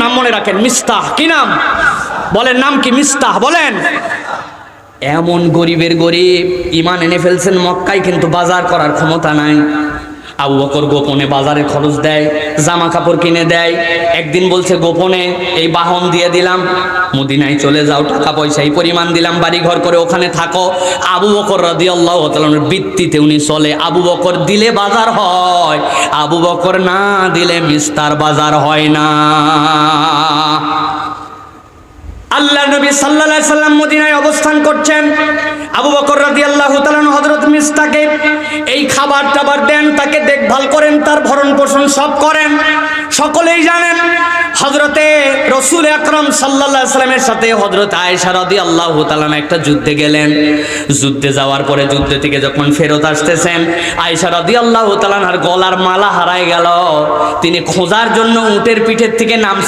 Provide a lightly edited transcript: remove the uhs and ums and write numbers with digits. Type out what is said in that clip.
নাম মনে রাখেন, মিস্তাহ। কি নাম বলেন? নাম কি? মিস্তাহ। বলেন। এমন গরিবের গরিব, ঈমান এনে ফেলছেন মক্কায়, কিন্তু বাজার করার ক্ষমতা নাই। আবু বকর গোপনে বাজারে খরচ দেয়, জামা কাপড় কিনে দেয়। একদিন বলছে গোপনে এই বাহন দিয়ে দিলাম, মদিনায় চলে যাও, টাকা পয়সা এই পরিমাণ দিলাম, বাড়ি ঘর করে ওখানে থাকো। আবু বকর রাদিয়াল্লাহু তাআলার ভিত্তিতে উনি চলে। আবু বকর দিলে বাজার হয়, আবু বকর না দিলে মিস্তার বাজার হয় না। আল্লাহ নবী সাল্লাল্লাহু আলাইহি সাল্লাম মদিনায় অবস্থান করছেন। আবু বকর রাদিয়াল্লাহু তাআলা হযরত মিস্তাকে এই খাবার টাবার দেন, তাকে দেখভাল করেন, তার ভরণ পোষণ সব করেন। সকলেই জানেন হযরতে রাসূল আকরাম সাল্লাল্লাহু আলাইহি সাল্লামের সাথে হযরত আয়েশা রাদিয়াল্লাহু তাআলা একটা যুদ্ধে গেলেন। যুদ্ধে যাওয়ার পরে যুদ্ধ থেকে যখন ফেরত আসতেছেন, আয়েশা রাদিয়াল্লাহু তাআলার গলার মালা হারায় গেল। তিনি খোঁজার জন্য উটের পিঠের থেকে নাম